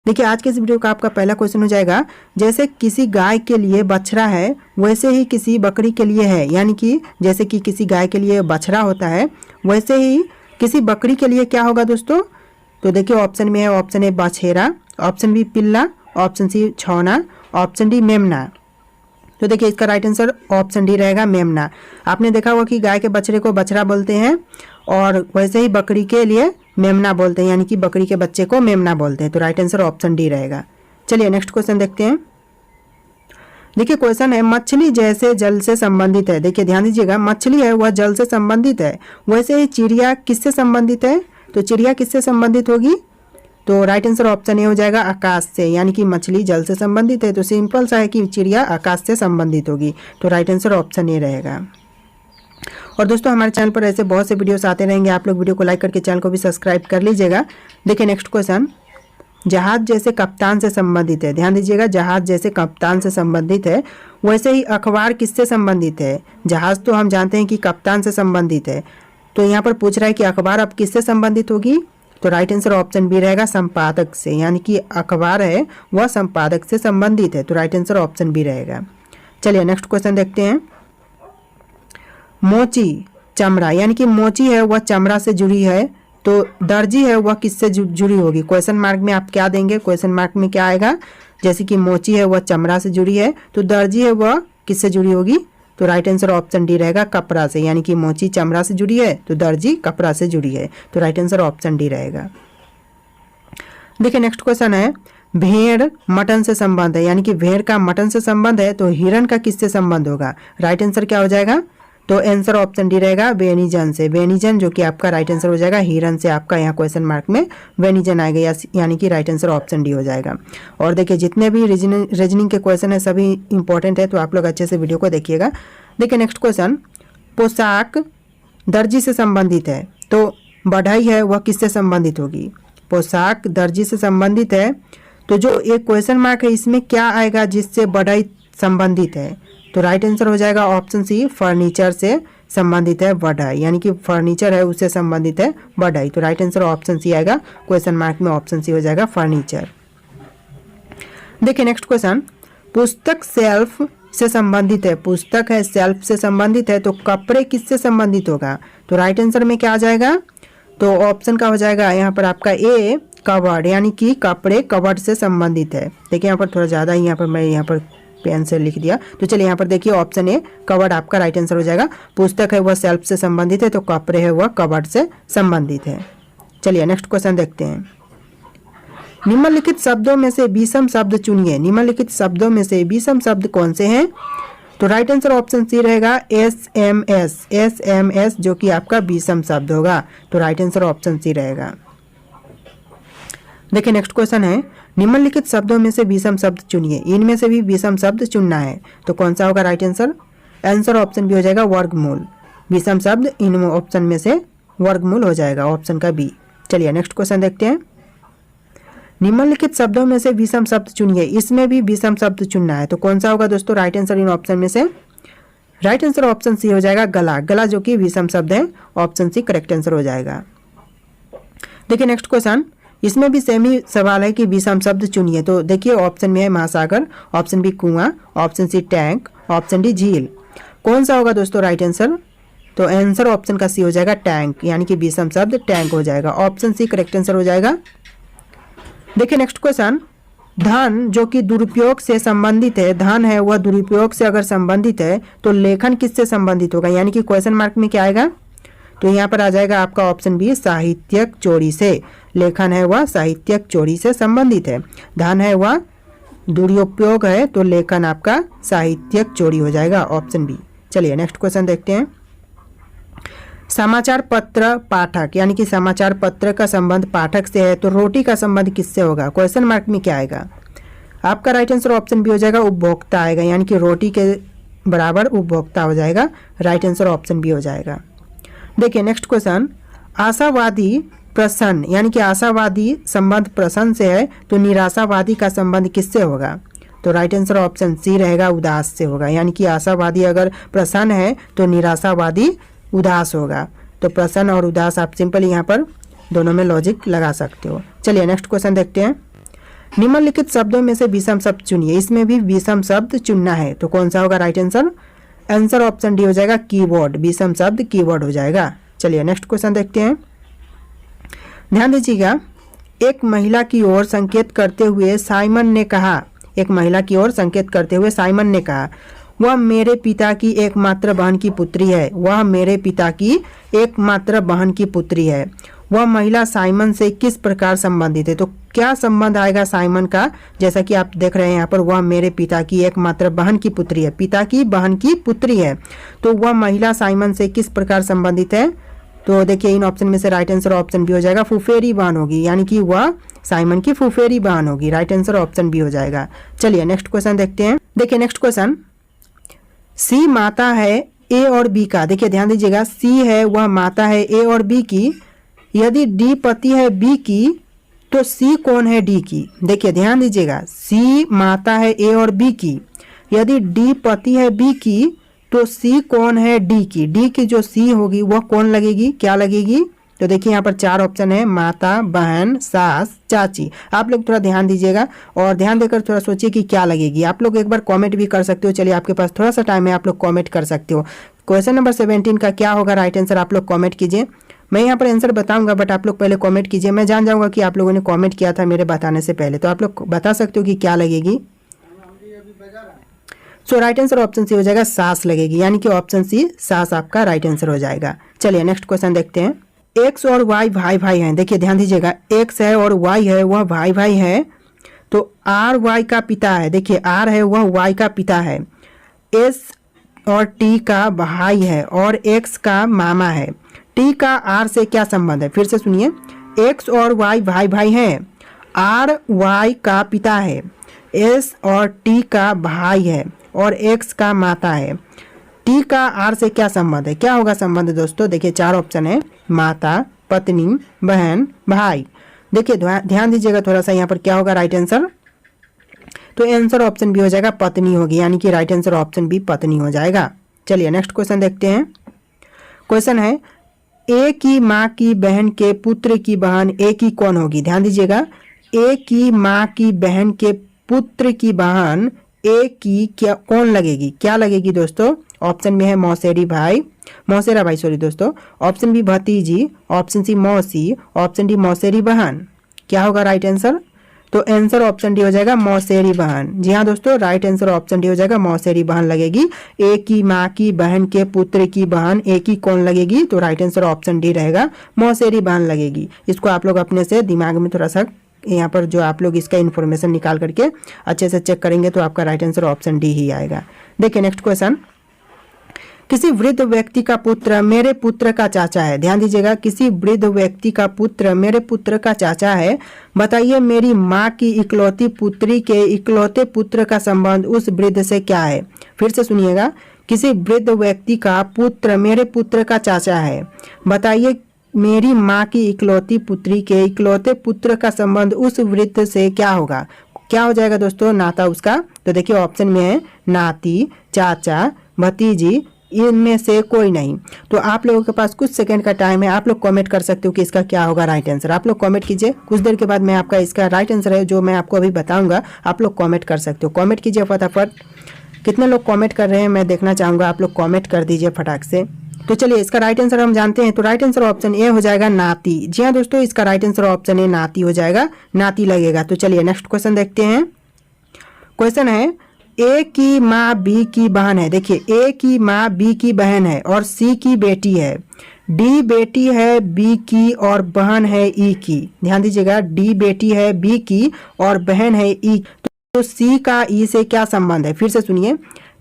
देखिए आज के इस वीडियो का आपका पहला क्वेश्चन हो जाएगा, जैसे किसी गाय के लिए बछड़ा है वैसे ही किसी बकरी के लिए है, यानी कि जैसे कि किसी गाय के लिए बछड़ा होता है वैसे ही किसी बकरी के लिए क्या होगा दोस्तों। तो देखिए ऑप्शन में है, ऑप्शन ए बछेरा, ऑप्शन बी पिल्ला, ऑप्शन सी छौना, ऑप्शन डी मेमना। तो देखिए इसका राइट आंसर ऑप्शन डी रहेगा मेमना। आपने देखा होगा कि गाय के बछड़े को बछड़ा बोलते हैं और वैसे ही बकरी के लिए मेमना बोलते हैं, यानी कि बकरी के बच्चे को मेमना बोलते हैं। तो राइट आंसर ऑप्शन डी रहेगा। चलिए नेक्स्ट क्वेश्चन देखते हैं। देखिए क्वेश्चन है, मछली जैसे जल से संबंधित है। देखिए ध्यान दीजिएगा, मछली है वह जल से संबंधित है, वैसे ही चिड़िया किससे संबंधित है। तो चिड़िया किससे संबंधित होगी। तो राइट आंसर ऑप्शन ए हो जाएगा आकाश से, यानी कि मछली जल से संबंधित है तो सिंपल सा है कि चिड़िया आकाश से संबंधित होगी। तो राइट आंसर ऑप्शन ए रहेगा। और दोस्तों हमारे चैनल पर ऐसे बहुत से वीडियोस आते रहेंगे, आप लोग वीडियो को लाइक करके चैनल को भी सब्सक्राइब कर लीजिएगा। देखिए नेक्स्ट क्वेश्चन, जहाज जैसे कप्तान से संबंधित है। ध्यान दीजिएगा, जहाज जैसे कप्तान से संबंधित है वैसे ही अखबार किससे संबंधित है। जहाज तो हम जानते हैं कि कप्तान से संबंधित है, तो यहाँ पर पूछ रहा है कि अखबार अब किससे संबंधित होगी। तो राइट आंसर ऑप्शन बी रहेगा संपादक से, यानी कि अखबार है वह संपादक से संबंधित है। तो राइट आंसर ऑप्शन बी रहेगा। चलिए नेक्स्ट क्वेश्चन देखते हैं। मोची चमड़ा, यानी कि मोची है वह चमड़ा से जुड़ी है, तो दर्जी है वह किससे जुड़ी होगी। क्वेश्चन मार्क में आप क्या देंगे, क्वेश्चन मार्क में क्या आएगा। जैसे कि मोची है वह चमड़ा से जुड़ी है, तो दर्जी है वह किससे जुड़ी होगी। तो राइट आंसर ऑप्शन डी रहेगा कपड़ा से, यानी कि मोची चमड़ा से जुड़ी है तो दर्जी कपड़ा से जुड़ी है। तो राइट आंसर ऑप्शन डी रहेगा। देखिए नेक्स्ट क्वेश्चन है, भेड़ मटन से संबंध है, यानी कि भेड़ का मटन से संबंध है तो हिरण का किससे संबंध होगा। राइट आंसर क्या हो जाएगा। तो आंसर ऑप्शन डी रहेगा वेनिजन से, वेनिजन जो कि आपका राइट आंसर हो जाएगा। हिरन से आपका यहाँ क्वेश्चन मार्क में वेनिजन आएगा, यानी कि राइट आंसर ऑप्शन डी हो जाएगा। और देखिए जितने भी रीजनिंग के क्वेश्चन है सभी इंपॉर्टेंट है, तो आप लोग अच्छे से वीडियो को देखिएगा। देखिए नेक्स्ट क्वेश्चन, पोशाक दर्जी से संबंधित है, तो बढ़ई है वह किससे संबंधित होगी। पोशाक दर्जी से संबंधित है, तो जो एक क्वेश्चन मार्क है इसमें क्या आएगा जिससे बढ़ई संबंधित है। तो राइट आंसर हो जाएगा ऑप्शन सी फर्नीचर से संबंधित है बढ़ई, यानी कि फर्नीचर है उससे संबंधित है बढ़ई। तो राइट आंसर ऑप्शन सी आएगा, क्वेश्चन मार्क में ऑप्शन सी हो जाएगा फर्नीचर। देखिए नेक्स्ट क्वेश्चन, पुस्तक सेल्फ से संबंधित है, पुस्तक है सेल्फ से संबंधित है तो कपड़े किससे संबंधित होगा। तो राइट आंसर में क्या आ जाएगा। तो ऑप्शन का हो जाएगा यहाँ पर आपका ए कवर्ड, यानी कि कपड़े कवर्ड से संबंधित है। देखिए यहाँ पर थोड़ा ज़्यादा ही यहाँ पर मैं यहाँ पर पेन से लिख दिया। तो चलिए यहाँ पर देखिए ऑप्शन ए कवर्ड आपका राइट आंसर हो जाएगा। पुस्तक है वह सेल्फ से संबंधित है तो कपड़े है वह कवर्ड से संबंधित है। चलिए नेक्स्ट क्वेश्चन देखते हैं। निम्नलिखित शब्दों में से विषम शब्द चुनिए। निम्नलिखित शब्दों में से विषम शब्द कौन से हैं। तो राइट आंसर ऑप्शन सी रहेगा SMS, SMS जो कि आपका विषम शब्द होगा। तो राइट आंसर ऑप्शन सी रहेगा। देखिए नेक्स्ट क्वेश्चन है, निम्नलिखित शब्दों में से विषम शब्द चुनिए। इनमें से भी विषम शब्द चुनना है, तो कौन सा होगा right answer. Answer option B हो जाएगा वर्गमूल। विषम शब्द इन ऑप्शन में से वर्गमूल हो जाएगा, ऑप्शन का बी। चलिए नेक्स्ट क्वेश्चन देखते हैं। निम्नलिखित शब्दों में से विषम शब्द चुनिए, इसमें भी विषम शब्द चुनना है, तो कौन सा होगा दोस्तों राइट आंसर इन ऑप्शन में से। राइट आंसर ऑप्शन सी हो जाएगा गला, गला जो कि विषम शब्द है, ऑप्शन सी करेक्ट आंसर हो जाएगा। देखिए नेक्स्ट क्वेश्चन, इसमें भी सेम ही सवाल है कि विषम शब्द चुनिए। तो देखिए ऑप्शन में है महासागर, ऑप्शन बी कुआं, option C tank, option D झील। कौन सा होगा दोस्तों राइट आंसर। तो आंसर ऑप्शन का सी हो जाएगा टैंक, यानी कि विषम शब्द टैंक हो जाएगा, ऑप्शन सी करेक्ट आंसर हो जाएगा। देखिए नेक्स्ट क्वेश्चन, धन जो कि दुरुपयोग से संबंधित है, धन है वह दुरुपयोग से अगर संबंधित है तो लेखन किससे संबंधित होगा, यानी कि क्वेश्चन मार्क में क्या आएगा। तो यहाँ पर आ जाएगा आपका ऑप्शन बी साहित्यिक चोरी से। लेखन है वह साहित्यिक चोरी से संबंधित है, धन है वह दुरुपयोग है तो लेखन आपका साहित्यिक चोरी हो जाएगा, ऑप्शन बी। चलिए नेक्स्ट क्वेश्चन देखते हैं। समाचार पत्र पाठक, यानी कि समाचार पत्र का संबंध पाठक से है तो रोटी का संबंध किससे होगा। क्वेश्चन मार्क में क्या आएगा। आपका राइट आंसर ऑप्शन बी हो जाएगा उपभोक्ता आएगा, यानी कि रोटी के बराबर उपभोक्ता हो जाएगा, राइट आंसर ऑप्शन बी हो जाएगा। देखिए नेक्स्ट क्वेश्चन, आशावादी प्रसन्न, यानी कि आशावादी संबंध प्रसन्न से है तो निराशावादी का संबंध किससे होगा। तो राइट आंसर ऑप्शन सी रहेगा उदास से होगा, यानी कि आशावादी अगर प्रसन्न है तो निराशावादी उदास होगा। तो प्रसन्न और उदास आप सिंपली यहाँ पर दोनों में लॉजिक लगा सकते हो। चलिए नेक्स्ट क्वेश्चन देखते हैं। निम्नलिखित शब्दों में से विषम शब्द चुनिए, इसमें भी विषम शब्द चुनना है, तो कौन सा होगा right answer? Answer option D हो जाएगा कीवर्ड, विषम शब्द कीवर्ड हो जाएगा। चलिए नेक्स्ट क्वेश्चन देखते हैं। ध्यान दीजिएगा, एक महिला की ओर संकेत करते हुए साइमन ने कहा, एक महिला की ओर संकेत करते हुए साइमन ने कहा, वह मेरे पिता की एकमात्र बहन की पुत्री है, वह मेरे पिता की एकमात्र बहन की पुत्री है। वह महिला साइमन से किस प्रकार संबंधित है? तो क्या संबंध आएगा साइमन का? जैसा कि आप देख रहे हैं यहाँ पर, वह मेरे पिता की एकमात्र बहन की पुत्री है, पिता की बहन की पुत्री है, तो वह महिला साइमन से किस प्रकार संबंधित है? तो देखिए इन ऑप्शन में से राइट आंसर ऑप्शन बी हो जाएगा, फुफेरी बहन होगी, यानी कि वह साइमन की फुफेरी बहन होगी। राइट आंसर ऑप्शन बी हो जाएगा। चलिए नेक्स्ट क्वेश्चन देखते हैं। देखिए नेक्स्ट क्वेश्चन, सी माता है ए और बी का। देखिए ध्यान दीजिएगा, सी है वह माता है ए और बी की, यदि डी पति है बी की तो सी कौन है डी की? देखिए ध्यान दीजिएगा, सी माता है ए और बी की, यदि डी पति है बी की तो सी कौन है डी की? डी की जो सी होगी वह कौन लगेगी, क्या लगेगी? तो देखिए यहाँ पर 4 ऑप्शन है, माता, बहन, सास, चाची। आप लोग थोड़ा ध्यान दीजिएगा और ध्यान देकर थोड़ा सोचिए कि क्या लगेगी। आप लोग एक बार कमेंट भी कर सकते हो। चलिए आपके पास थोड़ा सा टाइम है, आप लोग कमेंट कर सकते हो। क्वेश्चन नंबर 17 का क्या होगा राइट आंसर, आप लोग कमेंट कीजिए। मैं यहाँ पर आंसर बताऊंगा, बट आप लोग पहले कमेंट कीजिए। मैं जान जाऊंगा कि आप लोगों ने कमेंट किया था मेरे बताने से पहले, तो आप लोग बता सकते हो कि क्या लगेगी। सो राइट आंसर ऑप्शन सी हो जाएगा, सास लगेगी, यानी कि ऑप्शन सी सास आपका राइट आंसर हो जाएगा। चलिए नेक्स्ट क्वेश्चन देखते हैं। एक्स और वाई भाई भाई हैं। देखिए ध्यान दीजिएगा, एक्स है और वाई है वह भाई भाई है, तो आर वाई का पिता है। देखिए आर है वह वाई का पिता है, एस और टी का भाई है और एक्स का मामा है। टी का आर से क्या संबंध है? फिर से सुनिए, एक्स और वाई भाई भाई हैं, आर वाई का पिता है, एस और टी का भाई है और एक्स का माता है। टी का आर से क्या संबंध है? क्या होगा संबंध दोस्तों? देखिए 4 ऑप्शन है, माता, पत्नी, बहन, भाई। देखिए ध्यान दीजिएगा थोड़ा सा, यहाँ पर क्या होगा राइट आंसर? तो आंसर ऑप्शन बी हो जाएगा, पत्नी होगी, यानी कि राइट आंसर ऑप्शन बी पत्नी हो जाएगा। चलिए नेक्स्ट क्वेश्चन देखते हैं। क्वेश्चन है, ए की माँ की बहन के पुत्र की बहन ए की कौन होगी? ध्यान दीजिएगा, ए की माँ की बहन के पुत्र की बहन ए की क्या कौन लगेगी, क्या लगेगी दोस्तों? ऑप्शन में है मौसेरी भाई, मौसेरा भाई सॉरी दोस्तों, ऑप्शन बी भतीजी, ऑप्शन सी मौसी, ऑप्शन डी मौसेरी बहन। क्या होगा राइट आंसर? तो आंसर ऑप्शन डी हो जाएगा, मौसेरी बहन। जी हाँ दोस्तों, राइट आंसर ऑप्शन डी हो जाएगा, मौसेरी बहन लगेगी। ए की माँ की बहन के पुत्र की बहन ए की कौन लगेगी? तो राइट आंसर ऑप्शन डी रहेगा, मौसेरी बहन लगेगी। इसको आप लोग अपने से दिमाग में थोड़ा सा यहाँ पर जो आप लोग इसका इन्फॉर्मेशन निकाल करके अच्छे से चेक करेंगे तो आपका राइट आंसर ऑप्शन डी ही आएगा। देखिए नेक्स्ट क्वेश्चन, किसी वृद्ध व्यक्ति का पुत्र मेरे पुत्र का चाचा है। ध्यान दीजिएगा, किसी वृद्ध व्यक्ति का पुत्र मेरे पुत्र का चाचा है, बताइए मेरी माँ की इकलौती पुत्री के इकलौते पुत्र का संबंध उस वृद्ध से क्या है? फिर से सुनिएगा, किसी वृद्ध व्यक्ति का पुत्र मेरे पुत्र का चाचा है, बताइए मेरी माँ की इकलौती पुत्री के इकलौते पुत्र का संबंध उस वृद्ध से क्या होगा? क्या हो जाएगा दोस्तों नाता उसका? तो देखिए ऑप्शन में है नाती, चाचा, भतीजी, इनमें से कोई नहीं। तो आप लोगों के पास कुछ सेकंड का टाइम है, आप लोग कमेंट कर सकते हो कि इसका क्या होगा राइट आंसर। आप लोग कमेंट कीजिए, कुछ देर के बाद मैं आपका इसका राइट आंसर है जो मैं आपको अभी बताऊंगा, आप लोग कमेंट कर सकते हो। कमेंट कीजिए फटाफट, कितने लोग कमेंट कर रहे हैं मैं देखना चाहूँगा, आप लोग कमेंट कर दीजिए फटाक से। तो चलिए इसका राइट आंसर हम जानते हैं, तो राइट आंसर ऑप्शन ए हो जाएगा नाती। जी हाँ दोस्तों, इसका राइट आंसर ऑप्शन ए नाती हो जाएगा, नाती लगेगा। तो चलिए नेक्स्ट क्वेश्चन देखते हैं। क्वेश्चन है, ए की माँ बी की बहन है। देखिए ए की माँ बी की बहन है और सी की बेटी है, डी बेटी है बी की और बहन है ई की। ध्यान दीजिएगा, डी बेटी है बी की और बहन है ई, तो सी का ई से क्या संबंध है? फिर से सुनिए,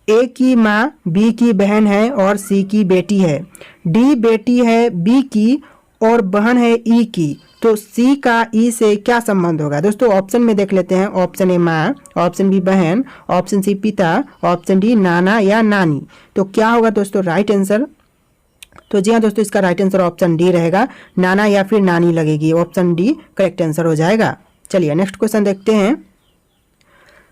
ए की माँ बी की बहन है और सी की बेटी है, डी बेटी है बी की और बहन है ई की, तो सी का ई से क्या संबंध होगा? दोस्तों ऑप्शन में देख लेते हैं, ऑप्शन ए माँ, ऑप्शन बी बहन, ऑप्शन सी पिता, ऑप्शन डी नाना या नानी। तो क्या होगा दोस्तों राइट आंसर? तो जी हाँ दोस्तों, इसका राइट आंसर ऑप्शन डी रहेगा, नाना या फिर नानी लगेगी, ऑप्शन डी करेक्ट आंसर हो जाएगा। चलिए नेक्स्ट क्वेश्चन देखते हैं।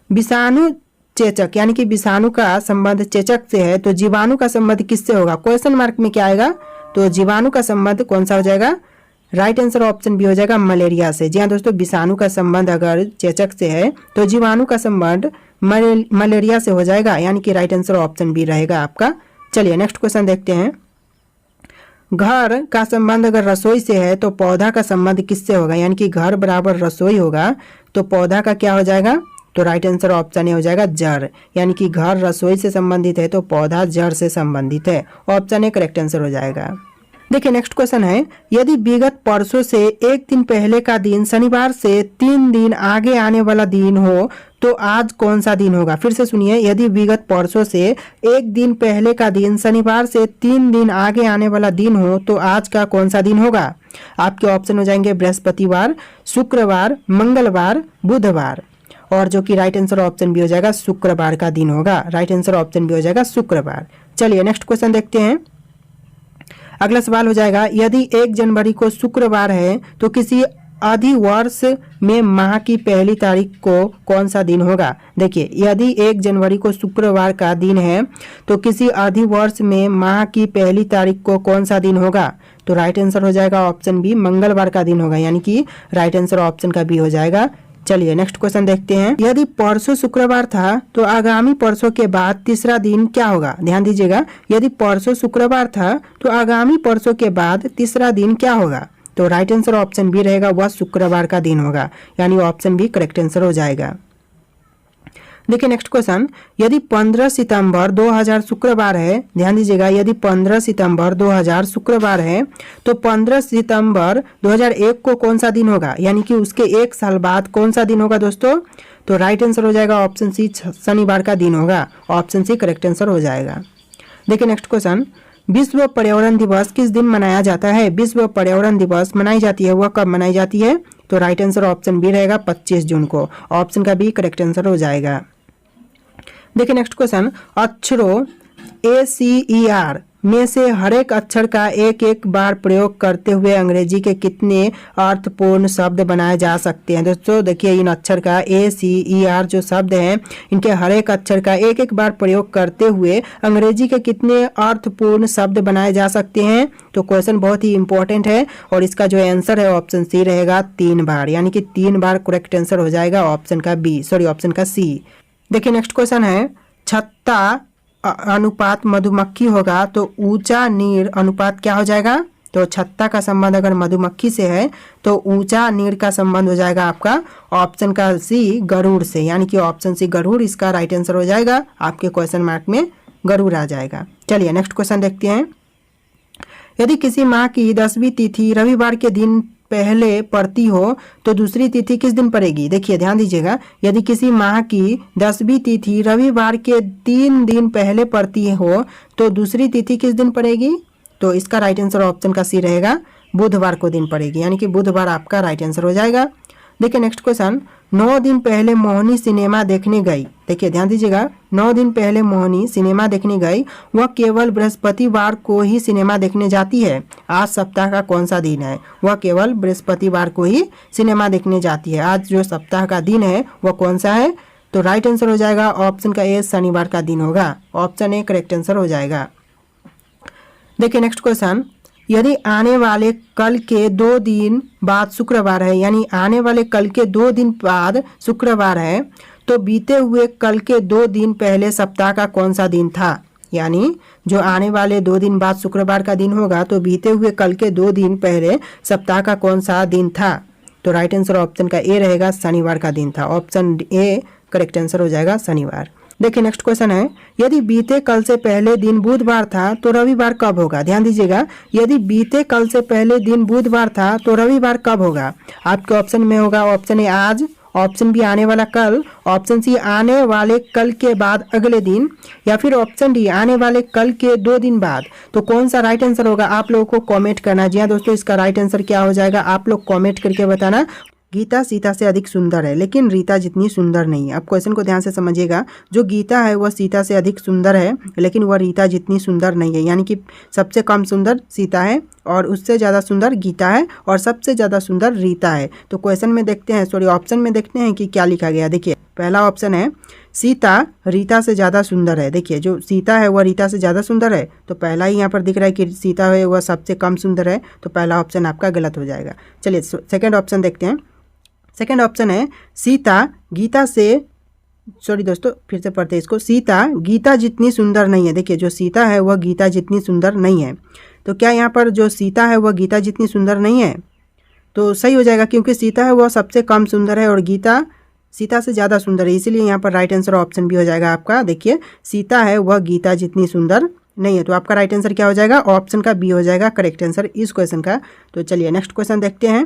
विषाणु चेचक, यानी कि विषाणु का संबंध चेचक से है, तो जीवाणु का संबंध किससे होगा? क्वेश्चन मार्क में क्या आएगा? तो जीवाणु का संबंध कौन सा हो जाएगा? राइट आंसर ऑप्शन बी हो जाएगा मलेरिया से। जी हाँ दोस्तों, विषाणु का संबंध अगर चेचक से है तो जीवाणु का संबंध मलेरिया से हो जाएगा, यानी कि राइट आंसर ऑप्शन बी रहेगा आपका। चलिए नेक्स्ट क्वेश्चन देखते हैं। घर का संबंध अगर रसोई से है तो पौधा का संबंध किससे होगा, यानी कि घर बराबर रसोई होगा तो पौधा का क्या हो जाएगा, तो राइट आंसर ऑप्शन ए हो जाएगा जड़, यानी कि घर रसोई से संबंधित है तो पौधा जड़ से संबंधित है। ऑप्शन ए करेक्ट आंसर हो जाएगा। देखिए नेक्स्ट क्वेश्चन है, यदि विगत परसों से एक दिन पहले का दिन शनिवार से 3 दिन आगे आने वाला दिन हो तो आज कौन सा दिन होगा। फिर से सुनिए, यदि विगत परसों से एक दिन पहले का दिन शनिवार से 3 दिन आगे आने वाला दिन हो तो आज का कौन सा दिन होगा। आपके ऑप्शन हो जाएंगे बृहस्पतिवार, शुक्रवार, मंगलवार, बुधवार, और जो कि राइट आंसर ऑप्शन बी हो जाएगा शुक्रवार का दिन होगा। राइट आंसर ऑप्शन बी हो जाएगा शुक्रवार। चलिए नेक्स्ट क्वेश्चन देखते हैं। अगला सवाल हो जाएगा, यदि 1 जनवरी को शुक्रवार है तो किसी अधिवर्ष में माह की पहली तारीख को कौन सा दिन होगा। देखिए, यदि 1 जनवरी को शुक्रवार का दिन है तो किसी अधिवर्ष में माह की पहली तारीख को कौन सा दिन होगा, तो राइट आंसर हो जाएगा ऑप्शन बी मंगलवार का दिन होगा, यानी कि राइट आंसर ऑप्शन का बी हो जाएगा। चलिए नेक्स्ट क्वेश्चन देखते हैं। यदि परसों शुक्रवार था तो आगामी परसों के बाद तीसरा दिन क्या होगा। ध्यान दीजिएगा, यदि परसों शुक्रवार था तो आगामी परसों के बाद तीसरा दिन क्या होगा, तो राइट आंसर ऑप्शन बी रहेगा, वह शुक्रवार का दिन होगा, यानी ऑप्शन बी करेक्ट आंसर हो जाएगा। देखिए नेक्स्ट क्वेश्चन, यदि 15 सितंबर 2000 शुक्रवार है, ध्यान दीजिएगा, यदि 15 सितंबर 2000 शुक्रवार है तो 15 सितंबर 2001 को कौन सा दिन होगा, यानी कि उसके 1 साल बाद कौन सा दिन होगा दोस्तों, तो राइट आंसर हो जाएगा ऑप्शन सी शनिवार का दिन होगा। ऑप्शन सी करेक्ट आंसर हो जाएगा। देखिए नेक्स्ट क्वेश्चन, विश्व पर्यावरण दिवस किस दिन मनाया जाता है। विश्व पर्यावरण दिवस मनाई जाती है, वह कब मनाई जाती है, तो राइट आंसर ऑप्शन बी रहेगा 25 जून को। ऑप्शन का बी करेक्ट आंसर हो जाएगा। देखिए नेक्स्ट क्वेश्चन, अक्षरों ACER में से हर एक अक्षर का एक एक बार प्रयोग करते हुए अंग्रेजी के कितने अर्थपूर्ण शब्द बनाए जा सकते हैं। दोस्तों देखिए, इन अक्षर का ACER जो शब्द हैं, इनके हर एक अक्षर का एक एक बार प्रयोग करते हुए अंग्रेजी के कितने अर्थपूर्ण शब्द बनाए जा सकते हैं। तो क्वेश्चन बहुत ही इंपॉर्टेंट है और इसका जो आंसर है ऑप्शन सी रहेगा 3 बार, यानी कि 3 बार करेक्ट आंसर हो जाएगा ऑप्शन का सी। देखिए नेक्स्ट क्वेश्चन है, छत्ता अनुपात मधुमक्खी होगा तो ऊंचा नीर अनुपात क्या हो जाएगा, तो छत्ता का संबंध अगर मधुमक्खी से है तो ऊंचा नीर का संबंध हो जाएगा आपका ऑप्शन का सी गरुड़ से, यानी कि ऑप्शन सी गरुड़ इसका राइट आंसर हो जाएगा। आपके क्वेश्चन मार्क में गरुड़ आ जाएगा। चलिए नेक्स्ट क्वेश्चन देखते हैं। यदि किसी माह की 10वीं तिथि रविवार के दिन पहले पड़ती हो तो दूसरी तिथि किस दिन पड़ेगी। देखिए ध्यान दीजिएगा, यदि किसी माह की 10वीं तिथि रविवार के 3 दिन पहले पड़ती हो तो दूसरी तिथि किस दिन पड़ेगी, तो इसका राइट आंसर ऑप्शन का सी रहेगा, बुधवार को दिन पड़ेगी, यानी कि बुधवार आपका राइट आंसर हो जाएगा। देखिए नेक्स्ट क्वेश्चन, 9 दिन पहले मोहिनी सिनेमा देखने गई। देखिए ध्यान दीजिएगा, 9 दिन पहले मोहिनी सिनेमा देखने गई, वह केवल बृहस्पतिवार को ही सिनेमा देखने जाती है। आज सप्ताह का कौन सा दिन है, वह केवल बृहस्पतिवार को ही सिनेमा देखने जाती है। आज जो सप्ताह का दिन है वह कौन सा है, तो राइट आंसर हो जाएगा ऑप्शन का ए शनिवार का दिन होगा। ऑप्शन ए करेक्ट आंसर हो जाएगा। देखिए नेक्स्ट क्वेश्चन, यदि आने वाले कल के 2 दिन बाद शुक्रवार है, यानी आने वाले कल के 2 दिन बाद शुक्रवार है तो बीते हुए कल के 2 दिन पहले सप्ताह का कौन सा दिन था। यानी जो आने वाले 2 दिन बाद शुक्रवार का दिन होगा तो बीते हुए कल के 2 दिन पहले सप्ताह का कौन सा दिन था, तो राइट आंसर ऑप्शन का ए रहेगा, शनिवार का दिन था। ऑप्शन ए करेक्ट आंसर हो जाएगा, शनिवार। देखिए नेक्स्ट क्वेश्चन है, यदि बीते कल से पहले दिन बुधवार था तो रविवार कब होगा। ध्यान दीजिएगा, यदि बीते कल से पहले दिन बुधवार था तो रविवार कब होगा। आपके ऑप्शन में होगा ऑप्शन ए आज, ऑप्शन बी आने वाला कल, ऑप्शन सी आने वाले कल के बाद अगले दिन, या फिर ऑप्शन डी आने वाले कल के 2 दिन बाद। तो कौन सा राइट आंसर होगा आप लोगों को कमेंट करना। जी हाँ दोस्तों, इसका राइट आंसर क्या हो जाएगा आप लोग कमेंट करके बताना। गीता सीता से अधिक सुंदर है लेकिन रीता जितनी सुंदर नहीं है। आप क्वेश्चन को ध्यान से समझिएगा, जो गीता है वह सीता से अधिक सुंदर है लेकिन वह रीता जितनी सुंदर नहीं है, यानी कि सबसे कम सुंदर सीता है और उससे ज़्यादा सुंदर गीता है और सबसे ज़्यादा सुंदर रीता है। तो क्वेश्चन में देखते हैं, ऑप्शन में देखते हैं कि क्या लिखा गया। देखिए पहला ऑप्शन है सीता रीता से ज़्यादा सुंदर है। देखिए जो सीता है वह रीता से ज़्यादा सुंदर है, तो पहला ही यहाँ पर दिख रहा है कि सीता है वह सबसे कम सुंदर है, तो पहला ऑप्शन आपका गलत हो जाएगा। चलिए सेकंड ऑप्शन देखते हैं। सेकंड ऑप्शन है सीता गीता से, सॉरी दोस्तों फिर से पढ़ते हैं इसको, सीता गीता जितनी सुंदर नहीं है। देखिए जो सीता है वह गीता जितनी सुंदर नहीं है, तो क्या यहाँ पर जो सीता है वह गीता जितनी सुंदर नहीं है, तो सही हो जाएगा, क्योंकि सीता है वह सबसे कम सुंदर है और गीता सीता से ज़्यादा सुंदर है, इसीलिए यहाँ पर राइट आंसर ऑप्शन भी हो जाएगा आपका। देखिए सीता है वह गीता जितनी सुंदर नहीं है, तो आपका राइट आंसर क्या हो जाएगा, ऑप्शन का बी हो जाएगा करेक्ट आंसर इस क्वेश्चन का। तो चलिए नेक्स्ट क्वेश्चन देखते हैं।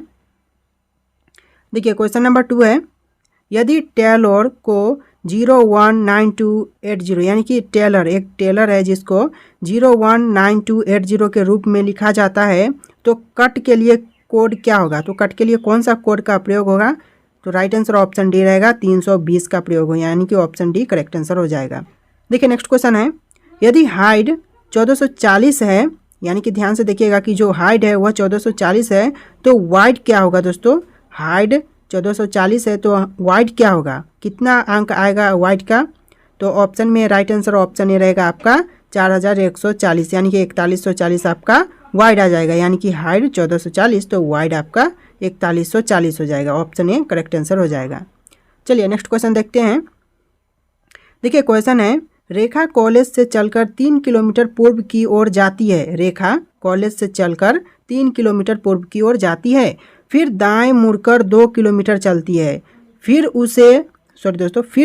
देखिए क्वेश्चन नंबर 2 है, यदि टेलर को 019280 यानी कि टेलर एक टेलर है जिसको 019280 के रूप में लिखा जाता है, तो कट के लिए कोड क्या होगा, तो कट के लिए कौन सा कोड का प्रयोग होगा, तो राइट आंसर ऑप्शन डी रहेगा 320 का प्रयोग हो, यानी कि ऑप्शन डी करेक्ट आंसर हो जाएगा। देखिए नेक्स्ट क्वेश्चन है, यदि हाइट 1440 है, यानी कि ध्यान से देखिएगा कि जो हाइट है वह 1440 है, तो वाइड क्या होगा दोस्तों, हाइट 1440 है तो वाइड क्या होगा, कितना अंक आएगा वाइड का, तो ऑप्शन में राइट आंसर ऑप्शन ए रहेगा आपका 4140, यानी कि 4140 आपका वाइड आ जाएगा, यानी कि हाइट 1440 तो वाइड आपका 4140 हो जाएगा, ऑप्शन ए करेक्ट आंसर हो जाएगा। चलिए नेक्स्ट क्वेश्चन देखते हैं। देखिए क्वेश्चन है, रेखा कॉलेज से चलकर 3 किलोमीटर पूर्व की ओर जाती है। रेखा कॉलेज से चलकर 3 किलोमीटर पूर्व की ओर जाती है, फिर दाएं मुड़कर 2 किलोमीटर चलती है, फिर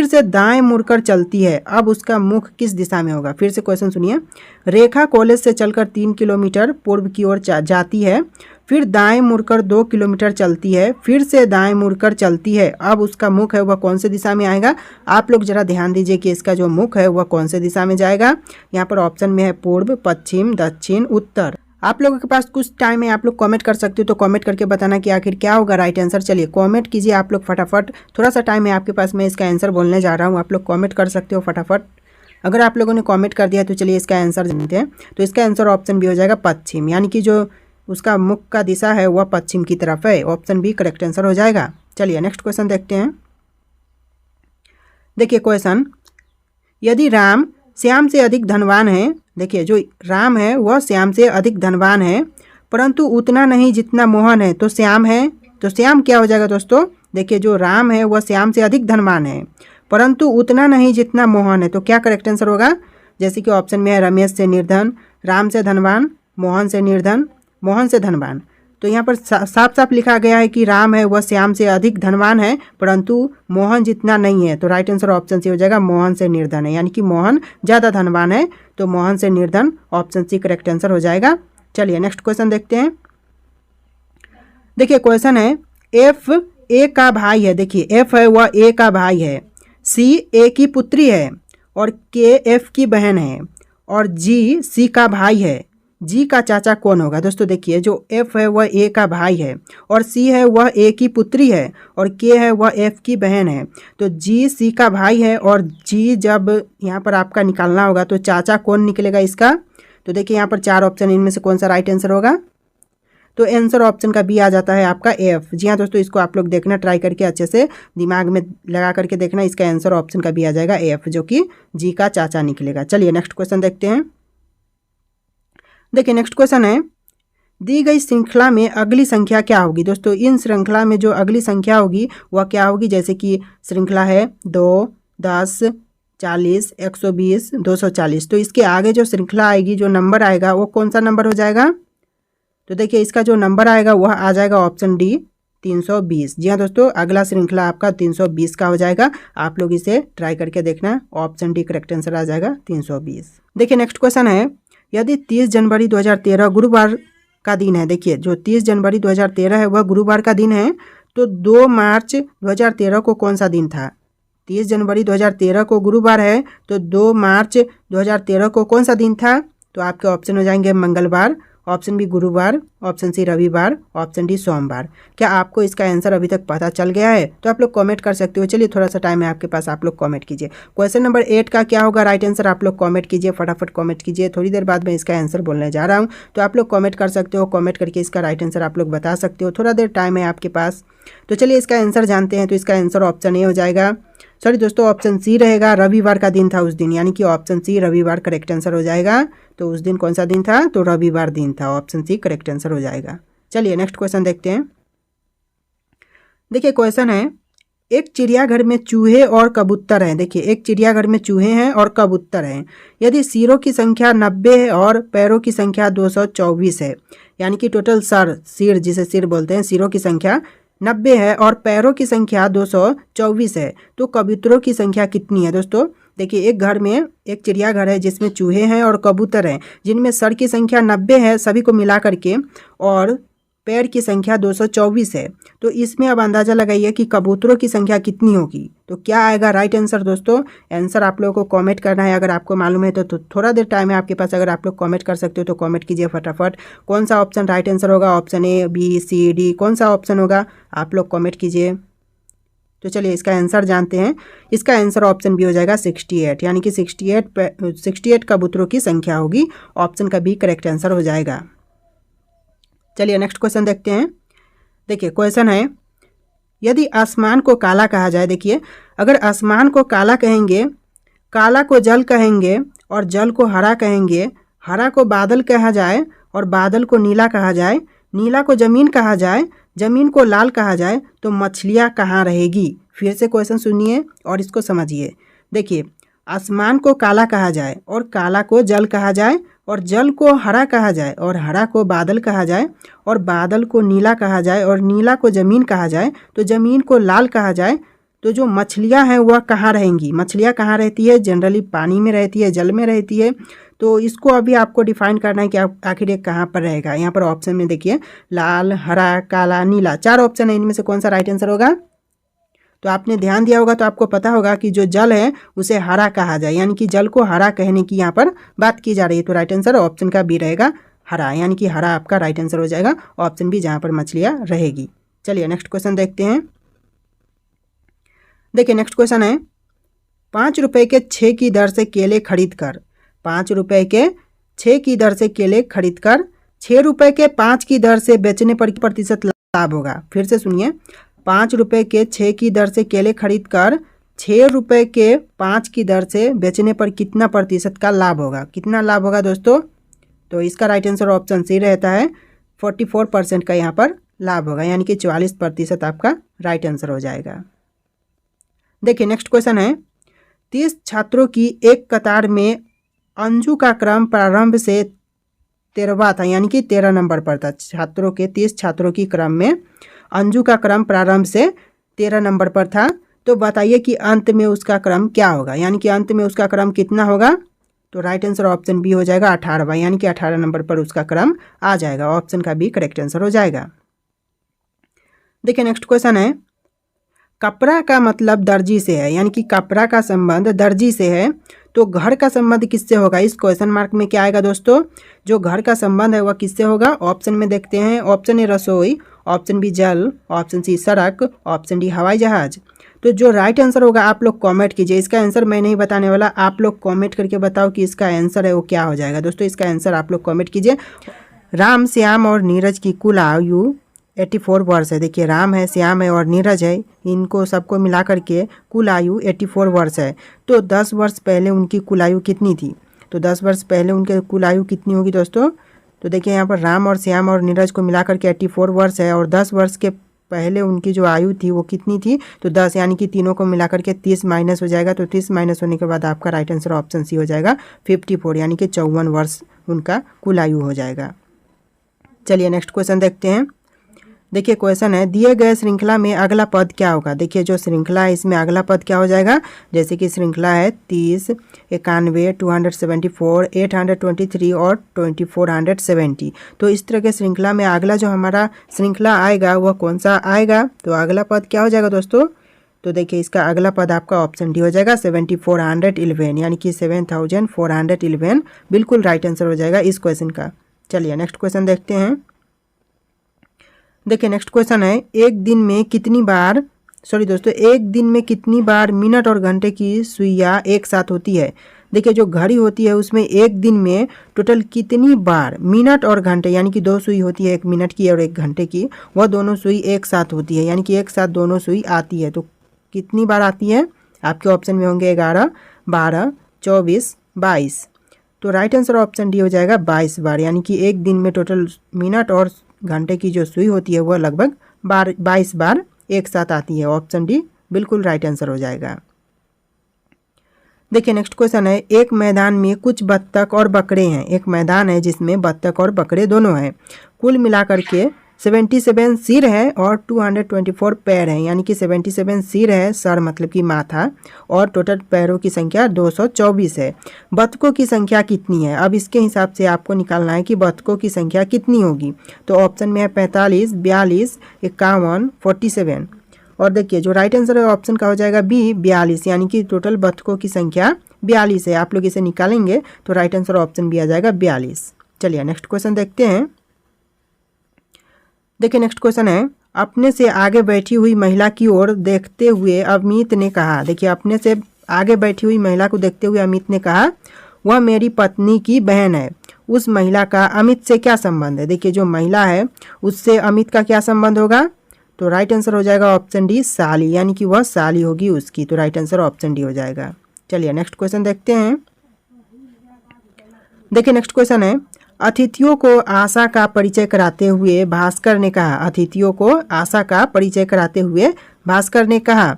से दाएं मुड़कर चलती है। अब उसका मुख किस दिशा में होगा, फिर से क्वेश्चन सुनिए। रेखा कॉलेज से चलकर 3 किलोमीटर पूर्व की ओर जाती है, फिर दाएं मुड़कर 2 किलोमीटर चलती है, फिर से दाएं मुड़कर चलती है। अब उसका मुख है वह कौन से दिशा में आएगा, आप लोग जरा ध्यान दीजिए कि इसका जो मुख है वह कौन से दिशा में जाएगा। यहाँ पर ऑप्शन में है पूर्व, पश्चिम, दक्षिण, उत्तर। आप लोगों के पास कुछ टाइम है, आप लोग कमेंट कर सकते हो, तो कमेंट करके बताना कि आखिर क्या होगा राइट आंसर। चलिए कमेंट कीजिए आप लोग फटाफट, थोड़ा सा टाइम है आपके पास, मैं इसका आंसर बोलने जा रहा हूँ, आप लोग कमेंट कर सकते हो फटाफट। अगर आप लोगों ने कमेंट कर दिया तो चलिए इसका आंसर जानते हैं। तो इसका आंसर ऑप्शन भी हो जाएगा पश्चिम, यानी कि जो उसका मुख का दिशा है वह पश्चिम की तरफ है, ऑप्शन बी करेक्ट आंसर हो जाएगा। चलिए नेक्स्ट क्वेश्चन देखते हैं। देखिए क्वेश्चन, यदि राम श्याम से अधिक धनवान है, देखिए जो राम है वह श्याम से अधिक धनवान है, परंतु उतना नहीं जितना मोहन है, तो श्याम है, तो श्याम क्या हो जाएगा दोस्तों, देखिए जो राम है वह श्याम से अधिक धनवान है, परंतु उतना नहीं जितना मोहन है, तो क्या करेक्ट आंसर होगा, जैसे कि ऑप्शन में है रमेश से निर्धन, राम से धनवान, मोहन से निर्धन, मोहन से धनवान। तो यहाँ पर साफ साफ लिखा गया है कि राम है वह श्याम से अधिक धनवान है, परंतु मोहन जितना नहीं है, तो राइट आंसर ऑप्शन सी हो जाएगा मोहन से निर्धन है, यानी कि मोहन ज़्यादा धनवान है, तो मोहन से निर्धन, ऑप्शन सी करेक्ट आंसर हो जाएगा। चलिए नेक्स्ट क्वेश्चन देखते हैं। देखिए क्वेश्चन है, एफ ए का भाई है, देखिए एफ है वह ए का भाई है, सी ए की पुत्री है और के एफ की बहन है और जी सी का भाई है, जी का चाचा कौन होगा दोस्तों। देखिए जो एफ है वह ए का भाई है और सी है वह ए की पुत्री है और के है वह एफ की बहन है, तो जी सी का भाई है और जी जब यहाँ पर आपका निकालना होगा तो चाचा कौन निकलेगा इसका, तो देखिए यहाँ पर 4 ऑप्शन, इनमें से कौन सा राइट आंसर होगा, तो आंसर ऑप्शन का बी आ जाता है आपका एफ। जी हाँ दोस्तों, इसको आप लोग देखना, ट्राई करके अच्छे से दिमाग में लगा करके देखना, इसका आंसर ऑप्शन का बी आ जाएगा एफ, जो कि जी का चाचा निकलेगा। चलिए नेक्स्ट क्वेश्चन देखते हैं। देखिए नेक्स्ट क्वेश्चन है, दी गई श्रृंखला में अगली संख्या क्या होगी दोस्तों। इन श्रृंखला में जो अगली संख्या होगी वह क्या होगी, जैसे कि श्रृंखला है 2, 10, 40, 120, 240, तो इसके आगे जो श्रृंखला आएगी, जो नंबर आएगा वो कौन सा नंबर हो जाएगा, तो देखिए इसका जो नंबर आएगा वह आ जाएगा ऑप्शन डी 320। जी हाँ दोस्तों, अगला श्रृंखला आपका 320 का हो जाएगा, आप लोग इसे ट्राई करके देखना, ऑप्शन डी करेक्ट आंसर आ जाएगा 320। देखिए नेक्स्ट क्वेश्चन है, यदि 30 जनवरी 2013 गुरुवार का दिन है, देखिए जो 30 जनवरी 2013 है वह गुरुवार का दिन है, तो 2 मार्च 2013 को कौन सा दिन था। 30 जनवरी 2013 को गुरुवार है, तो 2 मार्च 2013 को कौन सा दिन था, तो आपके ऑप्शन हो जाएंगे मंगलवार, ऑप्शन बी गुरुवार, ऑप्शन सी रविवार, ऑप्शन डी सोमवार। क्या आपको इसका आंसर अभी तक पता चल गया है, तो आप लोग कमेंट कर सकते हो। चलिए थोड़ा सा टाइम है आपके पास, आप लोग कमेंट कीजिए। क्वेश्चन नंबर 8 का क्या होगा राइट आंसर, आप लोग कमेंट कीजिए, फटाफट कमेंट कीजिए, थोड़ी देर बाद मैं इसका आंसर बोलने जा रहा हूँ, तो आप लोग कमेंट कर सकते हो, कमेंट करके इसका राइट आंसर आप लोग बता सकते हो, थोड़ा देर टाइम है आपके पास। तो चलिए इसका आंसर जानते हैं, तो इसका आंसर ऑप्शन ए हो जाएगा सॉरी दोस्तों, ऑप्शन सी रहेगा, रविवार का दिन था उस दिन, यानी कि ऑप्शन सी रविवार करेक्ट आंसर हो जाएगा। तो उस दिन कौन सा दिन था, तो रविवार दिन था, ऑप्शन सी करेक्ट आंसर हो जाएगा। चलिए नेक्स्ट क्वेश्चन देखते हैं। देखिए क्वेश्चन है, एक चिड़ियाघर में चूहे और कबूतर हैं। देखिए एक चिड़ियाघर में चूहे हैं और कबूतर हैं। यदि सिरों की संख्या 90 है और पैरों की संख्या 224 है, यानी कि टोटल सिर जिसे सिर बोलते हैं, सिरों की संख्या 90 है और पैरों की संख्या 224 है, तो कबूतरों की संख्या कितनी है दोस्तों। देखिए एक घर में एक चिड़ियाघर है जिसमें चूहे हैं और कबूतर हैं, जिनमें सर की संख्या 90 है सभी को मिला करके, और पैर की संख्या 224 है। तो इसमें अब अंदाज़ा लगाइए कि कबूतरों की संख्या कितनी होगी। तो क्या आएगा राइट आंसर दोस्तों। आंसर आप लोगों को कमेंट करना है, अगर आपको मालूम है तो थोड़ा देर टाइम है आपके पास, अगर आप लोग कमेंट कर सकते हो तो कमेंट कीजिए फटाफट। कौन सा ऑप्शन राइट आंसर होगा, option A, B, C, D, कौन सा ऑप्शन होगा आप लोग कमेंट कीजिए। तो चलिए इसका आंसर जानते हैं। इसका आंसर ऑप्शन बी हो जाएगा 68, यानी कि 68 कबूतरों की संख्या होगी। ऑप्शन का बी करेक्ट आंसर हो जाएगा। चलिए नेक्स्ट क्वेश्चन देखते हैं। देखिए क्वेश्चन है, यदि आसमान को काला कहा जाए, देखिए अगर आसमान को काला कहेंगे, काला को जल कहेंगे और जल को हरा कहेंगे, हरा को बादल कहा जाए और बादल को नीला कहा जाए, नीला को जमीन कहा जाए, जमीन को लाल कहा जाए, तो मछलियाँ कहाँ रहेगी। फिर से क्वेश्चन सुनिए और इसको समझिए। देखिए आसमान को काला कहा जाए और काला को जल कहा जाए और जल को हरा कहा जाए और हरा को बादल कहा जाए और बादल को नीला कहा जाए और नीला को ज़मीन कहा जाए, तो ज़मीन को लाल कहा जाए, तो जो मछलियां हैं वह कहाँ रहेंगी। मछलियां कहाँ रहती है, जनरली पानी में रहती है, जल में रहती है। तो इसको अभी आपको डिफाइन करना है कि आखिर ये कहाँ पर रहेगा। यहाँ पर ऑप्शन में देखिए लाल, हरा, काला, नीला, 4 ऑप्शन है, इनमें से कौन सा राइट आंसर होगा। तो आपने ध्यान दिया होगा तो आपको पता होगा कि जो जल है उसे हरा कहा जाए, यानी कि जल को हरा कहने की यहाँ पर बात की जा रही है। तो राइट आंसर ऑप्शन का बी रहेगा, हरा, यानी कि हरा आपका राइट आंसर हो जाएगा, ऑप्शन बी, जहाँ पर मछलियाँ रहेगी। चलिए नेक्स्ट क्वेश्चन देखते हैं। देखिए नेक्स्ट क्वेश्चन है, 5 रुपये के 6 की दर से केले खरीद कर, 5 रुपये के 6 की दर से केले खरीद कर 6 रुपये के 5 की दर से बेचने पर प्रतिशत लाभ होगा। फिर से सुनिए, 5 रुपये के 6 की दर से केले खरीद कर 6 रुपये के 5 की दर से बेचने पर कितना प्रतिशत का लाभ होगा। कितना लाभ होगा दोस्तों। तो इसका राइट आंसर ऑप्शन सी रहता है, 44% का यहाँ पर लाभ होगा, यानी कि 44% आपका राइट आंसर हो जाएगा। देखिए नेक्स्ट क्वेश्चन है, 30 छात्रों की एक कतार में अंजू का क्रम प्रारंभ से 13वां था, यानी कि 13 नंबर पर था। 30 छात्रों की क्रम में अंजू का क्रम प्रारंभ से 13 नंबर पर था। तो बताइए कि अंत में उसका क्रम क्या होगा, यानी कि अंत में उसका क्रम कितना होगा। तो राइट आंसर ऑप्शन बी हो जाएगा 18वां, यानी कि 18 नंबर पर उसका क्रम आ जाएगा। ऑप्शन का बी करेक्ट आंसर हो जाएगा। देखिए नेक्स्ट क्वेश्चन है, कपड़ा का मतलब दर्जी से है, यानी कि कपड़ा का संबंध दर्जी से है, तो घर का संबंध किससे होगा। इस क्वेश्चन मार्क में क्या आएगा दोस्तों, जो घर का संबंध है वह किससे होगा। ऑप्शन में देखते हैं, ऑप्शन ए रसोई, ऑप्शन बी जल, ऑप्शन सी सड़क, ऑप्शन डी हवाई जहाज। तो जो राइट आंसर होगा आप लोग कमेंट कीजिए। इसका आंसर मैं नहीं बताने वाला, आप लोग कमेंट करके बताओ कि इसका आंसर है वो क्या हो जाएगा। दोस्तों इसका आंसर आप लोग कमेंट कीजिए। राम, श्याम और नीरज की कुल आयु 84 वर्ष है। देखिए राम है, श्याम है और नीरज है, इनको सबको मिला करके कुल आयु 84 वर्ष है। तो 10 वर्ष पहले उनकी कुल आयु कितनी थी। तो 10 वर्ष पहले उनके कुल आयु कितनी होगी दोस्तों। तो देखिए यहाँ पर राम और श्याम और नीरज को मिला करके 84 वर्ष है और 10 वर्ष के पहले उनकी जो आयु थी वो कितनी थी। तो 10, यानी कि तीनों को मिला करके 30 माइनस हो जाएगा। तो 30 माइनस होने के बाद आपका राइट आंसर ऑप्शन सी हो जाएगा 54, यानी कि 54 वर्ष उनका कुल आयु हो जाएगा। चलिए नेक्स्ट क्वेश्चन देखते हैं। देखिए क्वेश्चन है, दिए गए श्रृंखला में अगला पद क्या होगा। देखिए जो श्रृंखला है इसमें अगला पद क्या हो जाएगा। जैसे कि श्रृंखला है 30, 91, 274, 823 और 2470। तो इस तरह के श्रृंखला में अगला जो हमारा श्रृंखला आएगा वह कौन सा आएगा। तो अगला पद क्या हो जाएगा दोस्तों। तो देखिए इसका अगला पद आपका ऑप्शन डी हो जाएगा 7411, यानी कि 7411 बिल्कुल राइट आंसर हो जाएगा इस क्वेश्चन का। चलिए नेक्स्ट क्वेश्चन देखते हैं। देखिए नेक्स्ट क्वेश्चन है, एक दिन में कितनी बार मिनट और घंटे की सुइयां एक साथ होती है। देखिए जो घड़ी होती है उसमें एक दिन में टोटल कितनी बार मिनट और घंटे, यानी कि 2 सुई होती है, 1 मिनट की और 1 घंटे की, वह दोनों सुई एक साथ होती है, यानी कि एक साथ दोनों सुई आती है। तो कितनी बार आती है आपके ऑप्शन में होंगे 11, 12, 24, 22। तो राइट आंसर ऑप्शन डी हो जाएगा 22 बार, यानी कि एक दिन में टोटल मिनट और घंटे की जो सुई होती है वह लगभग 22 बार एक साथ आती है। ऑप्शन डी बिल्कुल राइट आंसर हो जाएगा। देखिए नेक्स्ट क्वेश्चन है, एक मैदान में कुछ बत्तख और बकरे हैं। एक मैदान है जिसमें बत्तख और बकरे दोनों हैं। कुल मिलाकर के 77 सिर है और 224 पैर हैं, यानी कि 77 सिर है, सर मतलब कि माथा, और टोटल पैरों की संख्या 224 है। बत्तखों की संख्या कितनी है? अब इसके हिसाब से आपको निकालना है कि बत्तखों की संख्या कितनी होगी। तो ऑप्शन में है 45, 42, 51, 47। और देखिए जो राइट आंसर है ऑप्शन का हो जाएगा बी 42, यानी कि टोटल बत्तखों की संख्या 42 है। आप लोग इसे निकालेंगे तो राइट आंसर ऑप्शन बी आ जाएगा 42। चलिए नेक्स्ट क्वेश्चन देखते हैं। देखिए नेक्स्ट क्वेश्चन है, अपने से आगे बैठी हुई महिला की ओर देखते हुए अमित ने कहा। देखिए अपने से आगे बैठी हुई महिला को देखते हुए अमित ने कहा, वह मेरी पत्नी की बहन है। उस महिला का अमित से क्या संबंध है? देखिए जो महिला है उससे अमित का क्या संबंध होगा? तो राइट आंसर हो जाएगा ऑप्शन डी साली, यानी कि वह साली होगी उसकी। तो राइट आंसर ऑप्शन डी हो जाएगा। चलिए नेक्स्ट क्वेश्चन देखते हैं। देखिए नेक्स्ट क्वेश्चन है, अतिथियों को आशा का परिचय कराते हुए भास्कर ने कहा। अतिथियों को आशा का परिचय कराते हुए भास्कर ने कहा,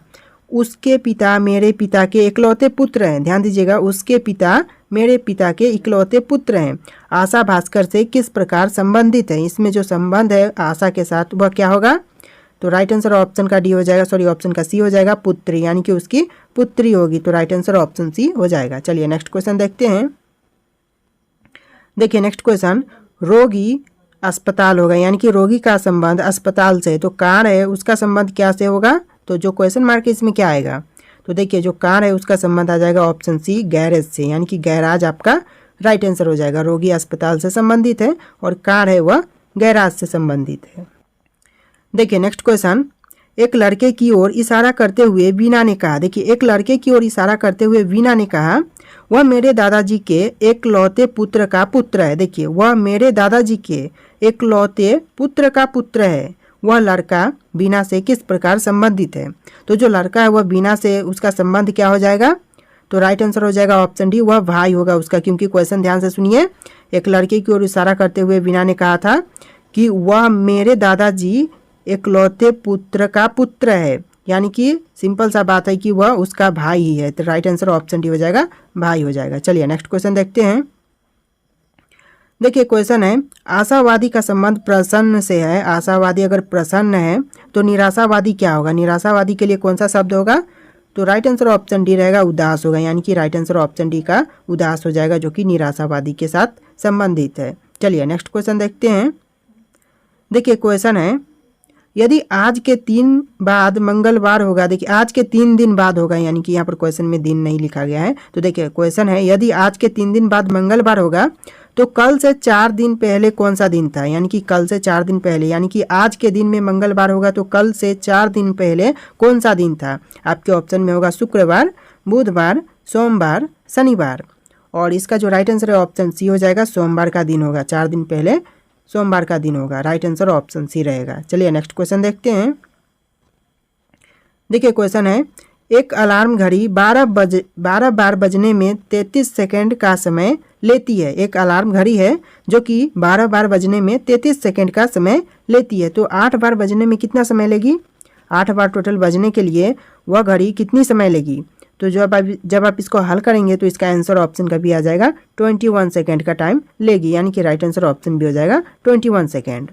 उसके पिता मेरे पिता के इकलौते पुत्र हैं। ध्यान दीजिएगा, उसके पिता मेरे पिता के इकलौते पुत्र हैं। आशा भास्कर से किस प्रकार संबंधित है? इसमें जो संबंध है आशा के साथ वह क्या होगा? तो राइट आंसर ऑप्शन का डी हो जाएगा, सॉरी ऑप्शन का सी हो जाएगा, पुत्री, यानी कि उसकी पुत्री होगी। तो राइट आंसर ऑप्शन सी हो जाएगा। चलिए नेक्स्ट क्वेश्चन देखते हैं। देखिए नेक्स्ट क्वेश्चन, रोगी अस्पताल होगा, यानी कि रोगी का संबंध अस्पताल से। तो कार है उसका संबंध क्या से होगा? तो जो क्वेश्चन मार्क इसमें क्या आएगा? तो देखिए जो कार है उसका संबंध आ जाएगा ऑप्शन सी गैरेज से, यानी कि गैराज आपका राइट आंसर हो जाएगा। रोगी अस्पताल से संबंधित है और कार है वह गैराज से संबंधित है। देखिए नेक्स्ट क्वेश्चन, एक लड़के की ओर इशारा करते हुए वीना ने कहा। देखिए एक लड़के की ओर इशारा करते हुए वीना ने कहा, वह मेरे दादाजी के एकलौते पुत्र का पुत्र है। देखिए वह मेरे दादाजी के एकलौते पुत्र का पुत्र है। वह लड़का वीना से किस प्रकार संबंधित है? तो जो लड़का है वह वीना से उसका संबंध क्या हो जाएगा? तो राइट आंसर हो जाएगा ऑप्शन डी, वह भाई होगा उसका। क्योंकि क्वेश्चन ध्यान से सुनिए, एक लड़के की ओर इशारा करते हुए वीना ने कहा था कि वह मेरे दादाजी एकलौते पुत्र का पुत्र है, यानी कि सिंपल सा बात है कि वह उसका भाई ही है। तो राइट आंसर ऑप्शन डी हो जाएगा, भाई हो जाएगा। चलिए नेक्स्ट क्वेश्चन देखते हैं। देखिए क्वेश्चन है, आशावादी का संबंध प्रसन्न से है। आशावादी अगर प्रसन्न है तो निराशावादी क्या होगा? निराशावादी के लिए कौन सा शब्द होगा? तो राइट आंसर ऑप्शन डी रहेगा, उदास होगा, यानी कि राइट आंसर ऑप्शन डी का उदास हो जाएगा, जो कि निराशावादी के साथ संबंधित है। चलिए नेक्स्ट क्वेश्चन देखते हैं। देखिए क्वेश्चन है, यदि आज के 3 बाद मंगलवार होगा। देखिए आज के 3 दिन बाद होगा, यानी कि यहाँ पर क्वेश्चन में दिन नहीं लिखा गया है। तो देखिए क्वेश्चन है, यदि आज के 3 दिन बाद मंगलवार होगा तो कल से 4 दिन पहले कौन सा दिन था? यानी कि कल से 4 दिन पहले, यानी कि आज के दिन में मंगलवार होगा तो कल से 4 दिन पहले कौन सा दिन था? आपके ऑप्शन में होगा शुक्रवार, बुधवार, सोमवार, शनिवार। और इसका जो राइट आंसर है ऑप्शन सी हो जाएगा, सोमवार का दिन होगा। 4 दिन पहले सोमवार का दिन होगा। राइट आंसर ऑप्शन सी रहेगा। चलिए नेक्स्ट क्वेश्चन देखते हैं। देखिए क्वेश्चन है, एक अलार्म घड़ी 12 बार बजने में 33 सेकंड का समय लेती है। एक अलार्म घड़ी है जो कि 12 बार बजने में 33 सेकंड का समय लेती है। तो 8 बार बजने में कितना समय लेगी? 8 बार टोटल बजने के लिए वह घड़ी कितनी समय लेगी? तो जब आप इसको हल करेंगे तो इसका आंसर ऑप्शन का भी आ जाएगा, 21 सेकेंड का टाइम लेगी, यानी कि राइट आंसर ऑप्शन भी हो जाएगा 21 सेकेंड।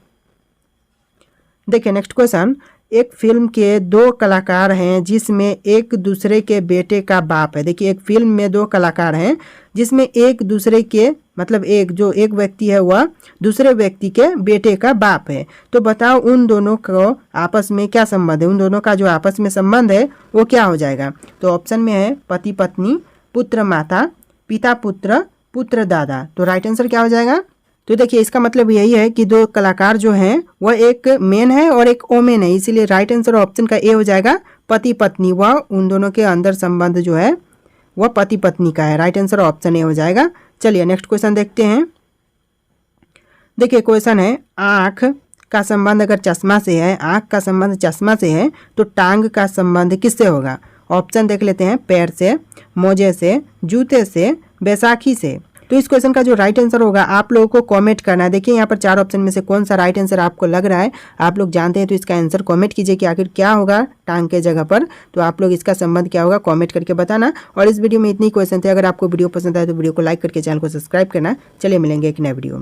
देखिए नेक्स्ट क्वेश्चन, एक फिल्म के 2 कलाकार हैं जिसमें एक दूसरे के बेटे का बाप है। देखिए एक फिल्म में 2 कलाकार हैं जिसमें एक दूसरे के मतलब एक व्यक्ति है वह दूसरे व्यक्ति के बेटे का बाप है। तो बताओ उन दोनों को आपस में क्या संबंध है? उन दोनों का जो आपस में संबंध है वो क्या हो जाएगा? तो ऑप्शन में है पति पत्नी, पुत्र माता, पिता पुत्र, पुत्र दादा। तो राइट आंसर क्या हो जाएगा? तो देखिए इसका मतलब यही है कि 2 कलाकार जो हैं वह एक मेन है और एक ओमेन है, इसीलिए राइट आंसर ऑप्शन का ए हो जाएगा, पति पत्नी। वह उन दोनों के अंदर संबंध जो है वह पति पत्नी का है। राइट आंसर ऑप्शन ए हो जाएगा। चलिए नेक्स्ट क्वेश्चन देखते हैं। देखिए क्वेश्चन है, आँख का संबंध अगर चश्मा से है, आँख का संबंध चश्मा से है तो टांग का संबंध किससे होगा? ऑप्शन देख लेते हैं, पैर से, मोजे से, जूते से, बैसाखी से। तो इस क्वेश्चन का जो राइट आंसर होगा आप लोगों को कमेंट करना है। देखिए यहाँ पर 4 ऑप्शन में से कौन सा राइट आंसर आपको लग रहा है, आप लोग जानते हैं तो इसका आंसर कमेंट कीजिए कि आखिर क्या होगा टांग के जगह पर। तो आप लोग इसका संबंध क्या होगा कमेंट करके बताना। और इस वीडियो में इतनी क्वेश्चन थे। अगर आपको वीडियो पसंद आए तो वीडियो को लाइक करके चैनल को सब्सक्राइब करना। चलिए मिलेंगे एक नए वीडियो में।